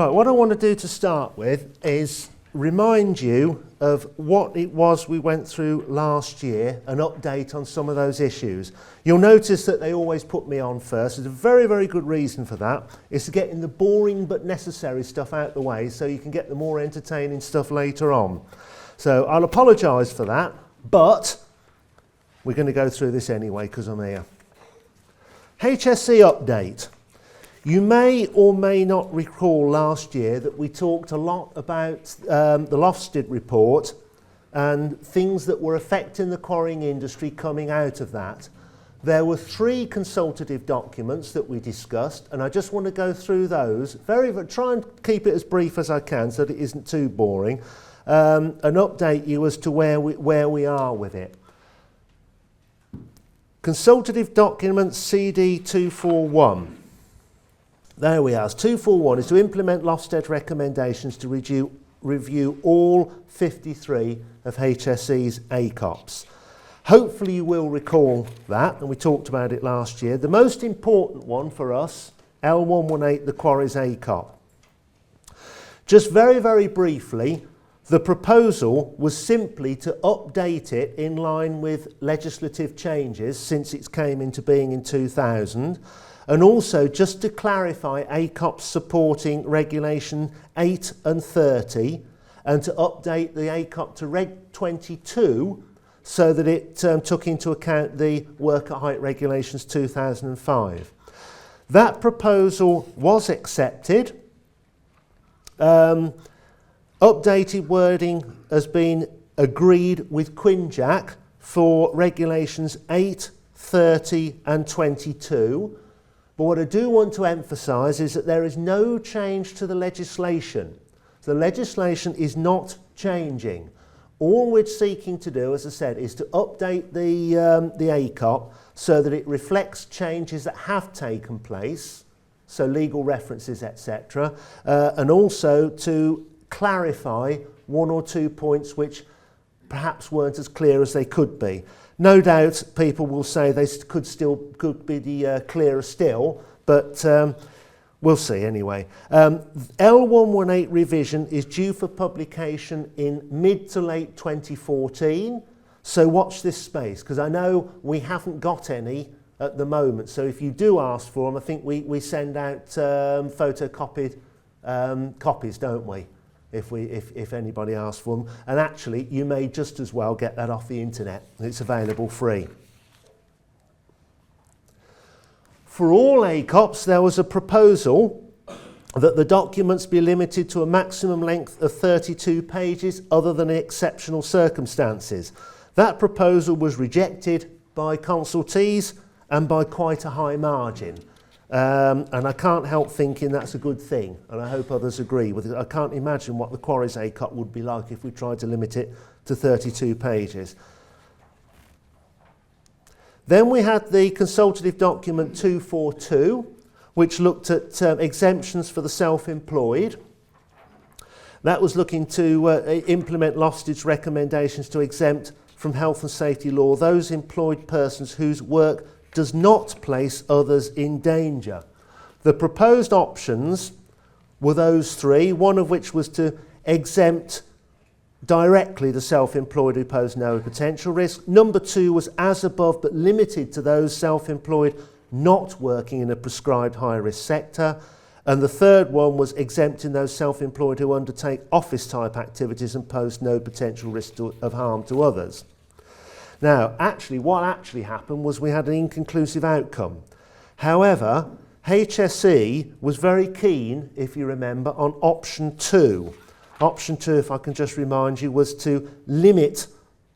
Right, what I want to do to start with is remind you of what it was we went through last year, an update on some of those issues. You'll notice that they always put me on first. There's a very, very good reason for that. It's to get the boring but necessary stuff out the way so you can get the more entertaining stuff later on. So I'll apologise for that, but we're going to go through this anyway because I'm here. HSE update. You may or may not recall last year that we talked a lot about the Lofted report and things that were affecting the quarrying industry coming out of that. There were 3 consultative documents that we discussed, and I just want to go through those. Try and keep it as brief as I can so that it isn't too boring, and update you as to where we are with it. Consultative document CD 241. There we are. 241 is to implement Lofted recommendations to review all 53 of HSE's ACOPs. Hopefully you will recall that, and we talked about it last year. The most important one for us, L118, the Quarries ACOP. Just very, very briefly, the proposal was simply to update it in line with legislative changes since it came into being in 2000. And also just to clarify ACOPs supporting Regulation 8 and 30 and to update the ACOP to Reg 22 so that it took into account the Work at Height Regulations 2005. That proposal was accepted. Updated wording has been agreed with Quinjac for Regulations 8, 30 and 22. But what I do want to emphasise is that there is no change to the legislation. The legislation is not changing. All we're seeking to do, as I said, is to update the ACOP so that it reflects changes that have taken place, so legal references, etc., and also to clarify 1 or 2 points which perhaps weren't as clear as they could be. No doubt people will say they could be clearer still, but we'll see anyway. L118 revision is due for publication in mid to late 2014, so watch this space, because I know we haven't got any at the moment, so if you do ask for them, I think we send out photocopied copies, don't we? If anybody asks for them. And actually, you may just as well get that off the internet. It's available free. For all ACOPs, there was a proposal that the documents be limited to a maximum length of 32 pages other than in exceptional circumstances. That proposal was rejected by consultees and by quite a high margin. And I can't help thinking that's a good thing, and I hope others agree with it. I can't imagine what the Quarries ACOP would be like if we tried to limit it to 32 pages. Then we had the consultative document 242, which looked at exemptions for the self-employed. That was looking to implement Lofsted's recommendations to exempt from health and safety law those employed persons whose work does not place others in danger. The proposed options were those 3, one of which was to exempt directly the self-employed who pose no potential risk. Number 2 was as above but limited to those self-employed not working in a prescribed high-risk sector. And the third one was exempting those self-employed who undertake office-type activities and pose no potential risk of harm to others. Now, what actually happened was we had an inconclusive outcome. However, HSE was very keen, if you remember, on option 2. Option 2, if I can just remind you, was to limit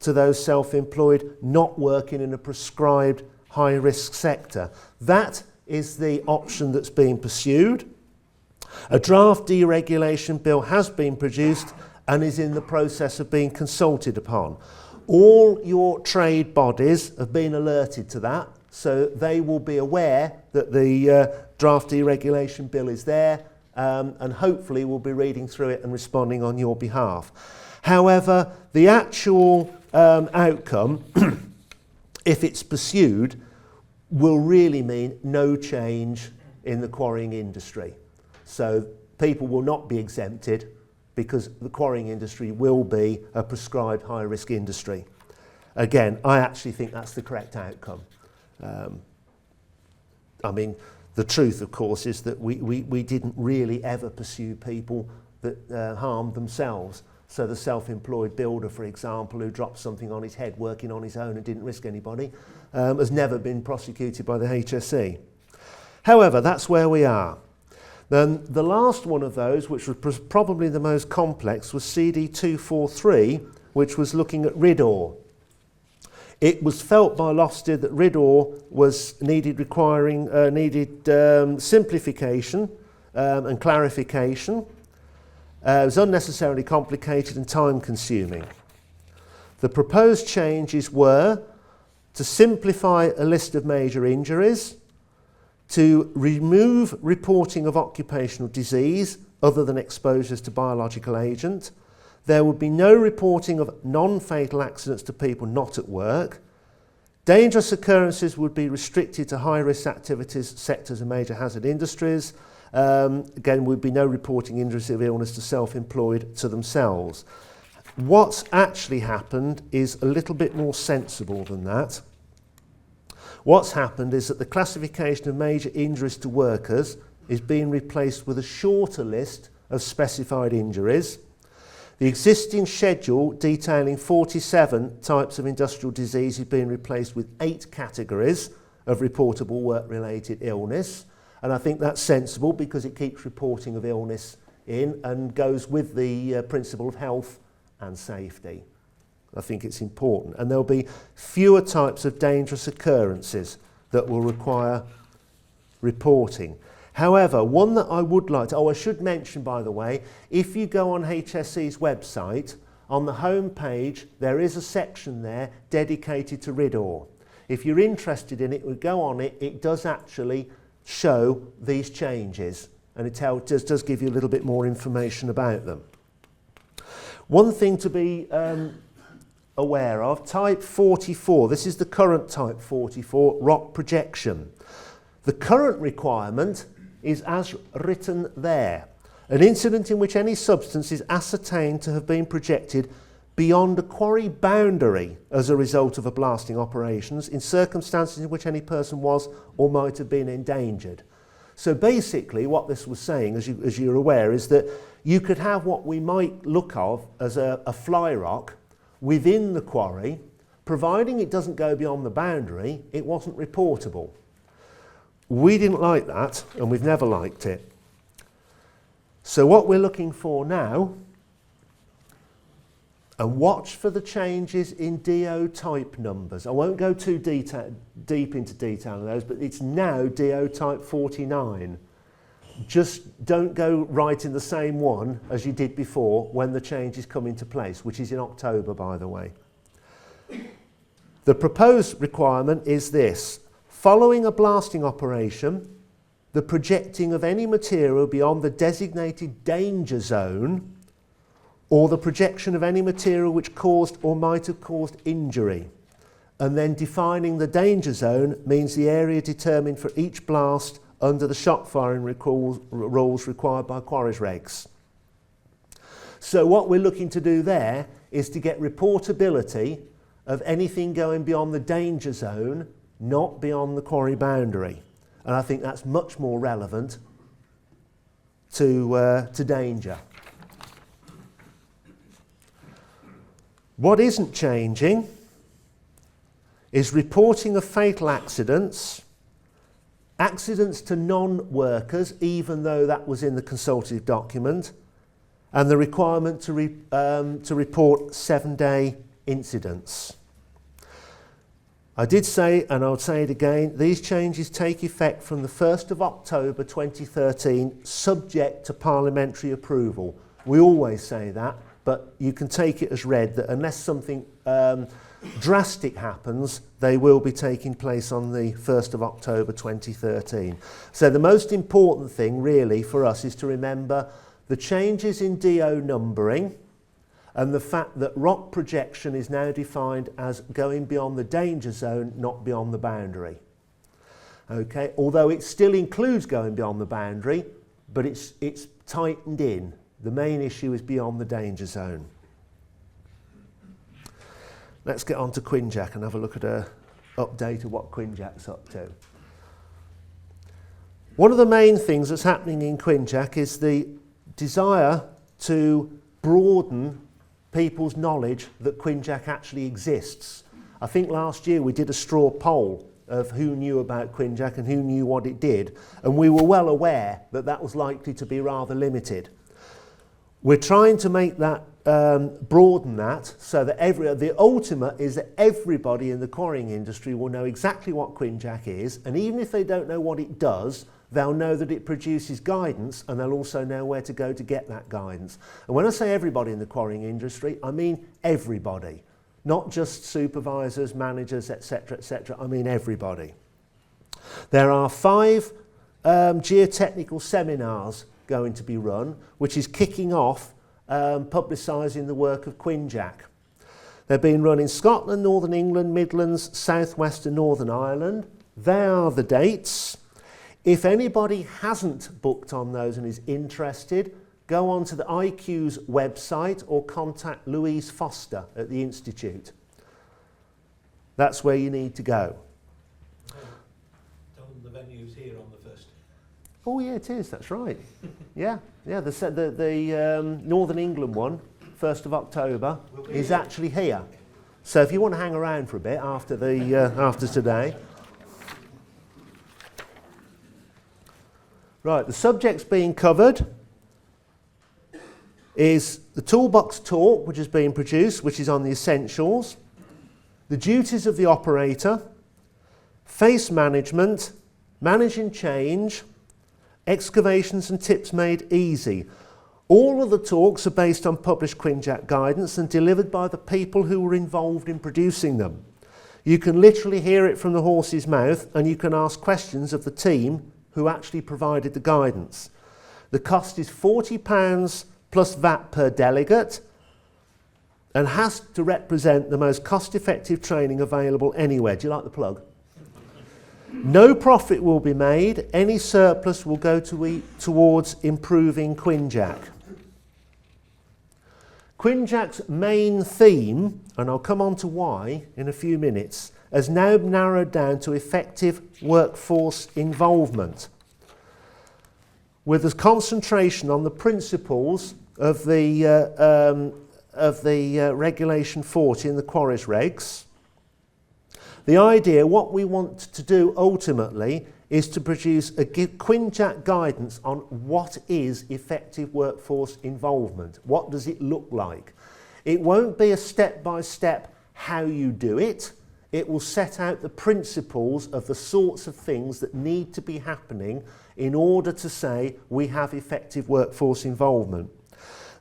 to those self-employed not working in a prescribed high-risk sector. That is the option that's being pursued. A draft deregulation bill has been produced and is in the process of being consulted upon. All your trade bodies have been alerted to that, so they will be aware that the draft deregulation bill is there, and hopefully we'll be reading through it and responding on your behalf. However, the actual outcome, if it's pursued, will really mean no change in the quarrying industry. So people will not be exempted because the quarrying industry will be a prescribed high-risk industry. Again, I actually think that's the correct outcome. I mean, the truth, of course, is that we didn't really ever pursue people that harmed themselves. So the self-employed builder, for example, who dropped something on his head working on his own and didn't risk anybody, has never been prosecuted by the HSE. However, that's where we are. Then the last one of those, which was probably the most complex, was CD 243, which was looking at RIDOR. It was felt by Ofsted that RIDOR was needed simplification and clarification. It was unnecessarily complicated and time-consuming. The proposed changes were to simplify a list of major injuries, to remove reporting of occupational disease other than exposures to biological agent. There would be no reporting of non-fatal accidents to people not at work. Dangerous occurrences would be restricted to high-risk activities, sectors and major hazard industries. Again, would be no reporting injuries of illness to self-employed to themselves. What's actually happened is a little bit more sensible than that. What's happened is that the classification of major injuries to workers is being replaced with a shorter list of specified injuries. The existing schedule detailing 47 types of industrial disease is being replaced with 8 categories of reportable work-related illness. And I think that's sensible because it keeps reporting of illness in and goes with the principle of health and safety. I think it's important. And there'll be fewer types of dangerous occurrences that will require reporting. However, one that I would like to, I should mention, by the way, if you go on HSE's website, on the home page, there is a section there dedicated to RIDOR. If you're interested in it, we go on it, it does actually show these changes, and it does give you a little bit more information about them. One thing to be aware of, type 44, this is the current type 44, rock projection. The current requirement is as written there. An incident in which any substance is ascertained to have been projected beyond a quarry boundary as a result of a blasting operations in circumstances in which any person was or might have been endangered. So basically what this was saying, as you're aware, is that you could have what we might look of as a fly rock within the quarry, providing it doesn't go beyond the boundary, it wasn't reportable. We didn't like that, and we've never liked it. So what we're looking for now, and watch for the changes in DO type numbers. I won't go too deep into detail on those, but it's now DO type 49. Just don't go right in the same one as you did before when the changes come into place, which is in October, by the way. The proposed requirement is this. Following a blasting operation, the projecting of any material beyond the designated danger zone or the projection of any material which caused or might have caused injury. And then defining the danger zone means the area determined for each blast under the shot firing rules required by quarries regs. So what we're looking to do there is to get reportability of anything going beyond the danger zone, not beyond the quarry boundary. And I think that's much more relevant to danger. What isn't changing is reporting of fatal accidents, accidents to non-workers, even though that was in the consultative document, and the requirement to report 7-day incidents. I did say, and I'll say it again, these changes take effect from the 1st of October 2013, subject to parliamentary approval. We always say that, but you can take it as read that unless something drastic happens, they will be taking place on the 1st of October 2013. So the most important thing really for us is to remember the changes in DO numbering and the fact that rock projection is now defined as going beyond the danger zone, not beyond the boundary. Okay, although it still includes going beyond the boundary, but it's tightened in. The main issue is beyond the danger zone. Let's get on to Quinjack and have a look at an update of what Quinjack's up to. One of the main things that's happening in Quinjack is the desire to broaden people's knowledge that Quinjack actually exists. I think last year we did a straw poll of who knew about Quinjack and who knew what it did, and we were well aware that that was likely to be rather limited. We're trying to make that broaden that so that the ultimate is that everybody in the quarrying industry will know exactly what Quinjack is, and even if they don't know what it does, they'll know that it produces guidance, and they'll also know where to go to get that guidance. And when I say everybody in the quarrying industry, I mean everybody, not just supervisors, managers, etc., etc. I mean everybody. There are 5 geotechnical seminars going to be run, which is kicking off publicising the work of Quinjack. They're being run in Scotland, Northern England, Midlands, South West and Northern Ireland. They are the dates. If anybody hasn't booked on those and is interested, go on to the IQ's website or contact Louise Foster at the Institute. That's where you need to go. The venue's here on the 1st. Oh yeah, it is, that's right. Yeah, the Northern England one, 1st of October, is actually here. So if you want to hang around for a bit after today. Right, the subjects being covered is the toolbox talk, which is being produced, which is on the essentials, the duties of the operator, face management, managing change, excavations and tips made easy. All of the talks are based on published Quinjack guidance and delivered by the people who were involved in producing them. You can literally hear it from the horse's mouth, and you can ask questions of the team who actually provided the guidance. The cost is £40 plus VAT per delegate and has to represent the most cost-effective training available anywhere. Do you like the plug? No profit will be made. Any surplus will go towards improving Quinjack. Quinjack's main theme, and I'll come on to why in a few minutes, has now narrowed down to effective workforce involvement, with a concentration on the principles of the Regulation 40 in the Quarries Regs. The idea, what we want to do ultimately, is to produce a Quinjack guidance on what is effective workforce involvement. What does it look like? It won't be a step-by-step how you do it. It will set out the principles of the sorts of things that need to be happening in order to say we have effective workforce involvement.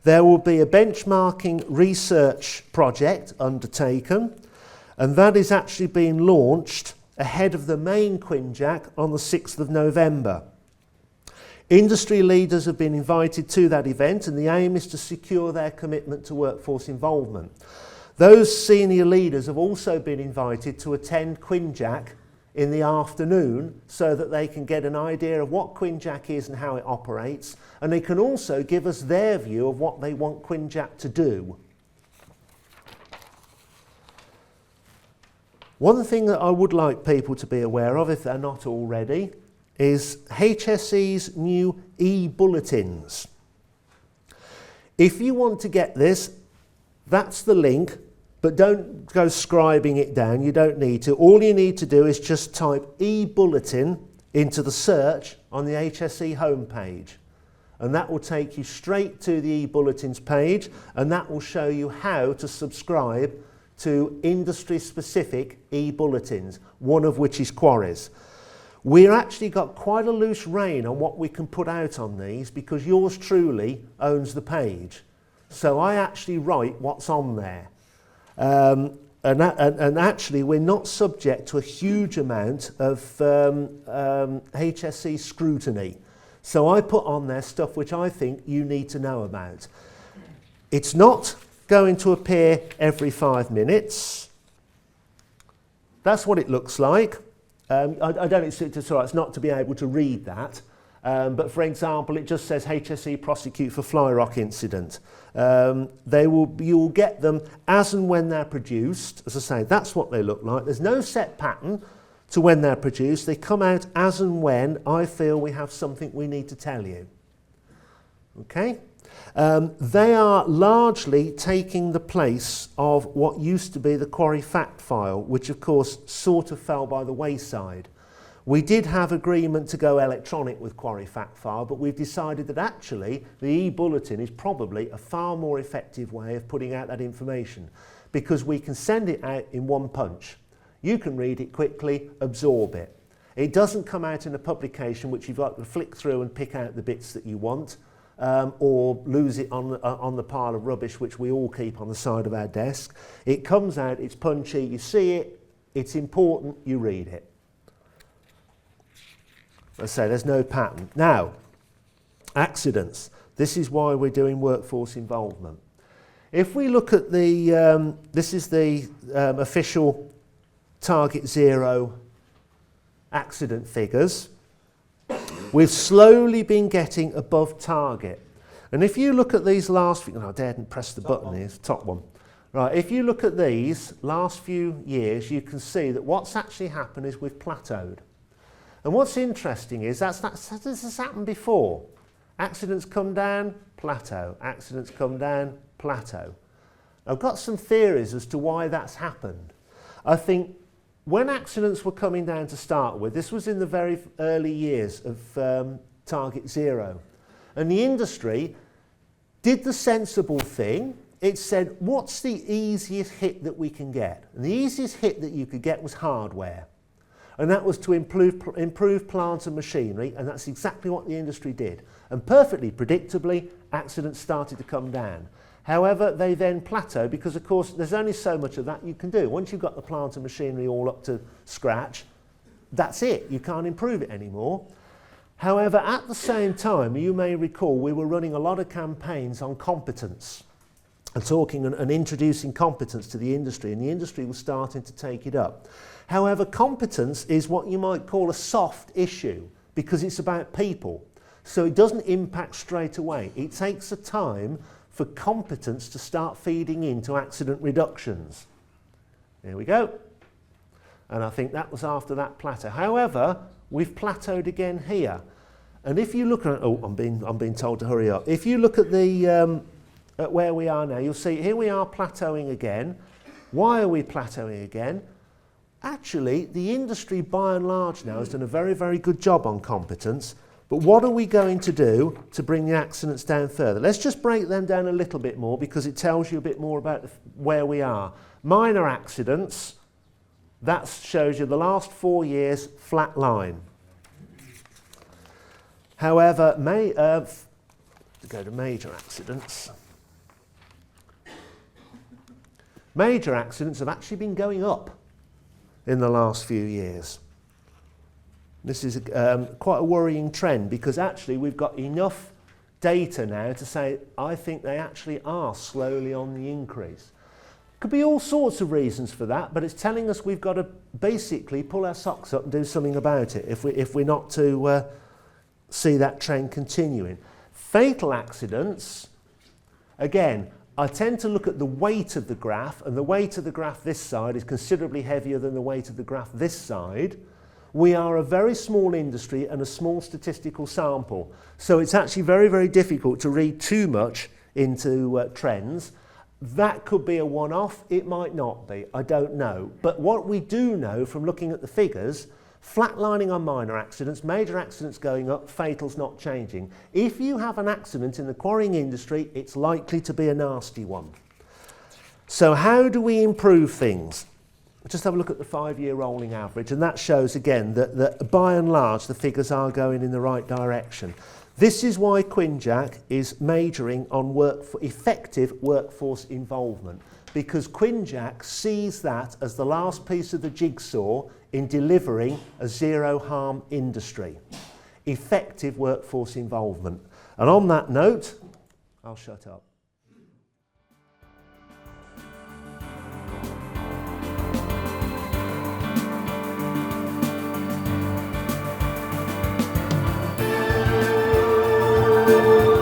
There will be a benchmarking research project undertaken, and that is actually being launched ahead of the main Quinjack on the 6th of November. Industry leaders have been invited to that event, and the aim is to secure their commitment to workforce involvement. Those senior leaders have also been invited to attend Quinjack in the afternoon so that they can get an idea of what Quinjack is and how it operates, and they can also give us their view of what they want Quinjack to do. One thing that I would like people to be aware of, if they're not already, is HSE's new e-bulletins. If you want to get this, that's the link, but don't go scribing it down, you don't need to. All you need to do is just type e-bulletin into the search on the HSE homepage, and that will take you straight to the e-bulletins page, and that will show you how to subscribe to industry-specific e-bulletins, one of which is quarries. We've actually got quite a loose rein on what we can put out on these because yours truly owns the page. So I actually write what's on there. And actually we're not subject to a huge amount of HSE scrutiny. So I put on there stuff which I think you need to know about. It's not going to appear every 5 minutes. That's what it looks like. I don't expect it's not to be able to read that. But for example, it just says HSE prosecute for fly rock incident. You will get them as and when they're produced. As I say, that's what they look like. There's no set pattern to when they're produced. They come out as and when I feel we have something we need to tell you. Okay? They are largely taking the place of what used to be the quarry fact file, which of course sort of fell by the wayside. We did have agreement to go electronic with quarry fact file, but we've decided that actually the e-bulletin is probably a far more effective way of putting out that information, because we can send it out in one punch. You can read it quickly, absorb it. It doesn't come out in a publication which you've got to flick through and pick out the bits that you want, or lose it on the pile of rubbish which we all keep on the side of our desk. It comes out, it's punchy, you see it, it's important, you read it. As I say, there's no pattern. Now, accidents. This is why we're doing workforce involvement. If we look at the, this is the official Target Zero accident figures. We've slowly been getting above target. And if you look at these last few, I daren't press the button here, top one. Right, if you look at these last few years, you can see that what's actually happened is we've plateaued. And what's interesting is this has happened before. Accidents come down, plateau. Accidents come down, plateau. I've got some theories as to why that's happened. I think when accidents were coming down to start with, this was in the very early years of Target Zero. And the industry did the sensible thing. It said, what's the easiest hit that we can get? And the easiest hit that you could get was hardware. And that was to improve plant and machinery, and that's exactly what the industry did. And perfectly predictably, accidents started to come down. However, they then plateau because, of course, there's only so much of that you can do. Once you've got the plant and machinery all up to scratch, that's it. You can't improve it anymore. However, at the same time, you may recall we were running a lot of campaigns on competence and talking and introducing competence to the industry, and the industry was starting to take it up. However, competence is what you might call a soft issue because it's about people. So it doesn't impact straight away. It takes a time for competence to start feeding into accident reductions. There we go. And I think that was after that plateau. However, we've plateaued again here. And if you look at, I'm being told to hurry up. If you look at the at where we are now, you'll see here we are plateauing again. Why are we plateauing again? Actually, the industry by and large now has done a very, very good job on competence. But what are we going to do to bring the accidents down further? Let's just break them down a little bit more because it tells you a bit more about where we are. Minor accidents, that shows you the last 4 years flat line. However, go to major accidents. Major accidents have actually been going up in the last few years. This is quite a worrying trend because actually we've got enough data now to say I think they actually are slowly on the increase. Could be all sorts of reasons for that, but it's telling us we've got to basically pull our socks up and do something about it if we're not to see that trend continuing. Fatal accidents, again, I tend to look at the weight of the graph, and the weight of the graph this side is considerably heavier than the weight of the graph this side. We are a very small industry and a small statistical sample, so it's actually very, very difficult to read too much into trends. That could be a one-off, it might not be, I don't know. But what we do know from looking at the figures, flatlining on minor accidents, major accidents going up, fatals not changing. If you have an accident in the quarrying industry, it's likely to be a nasty one. So how do we improve things? Just have a look at the 5-year rolling average, and that shows again that by and large the figures are going in the right direction. This is why Quinjack is majoring on effective workforce involvement, because Quinjack sees that as the last piece of the jigsaw in delivering a zero harm industry. Effective workforce involvement. And on that note, I'll shut up. you.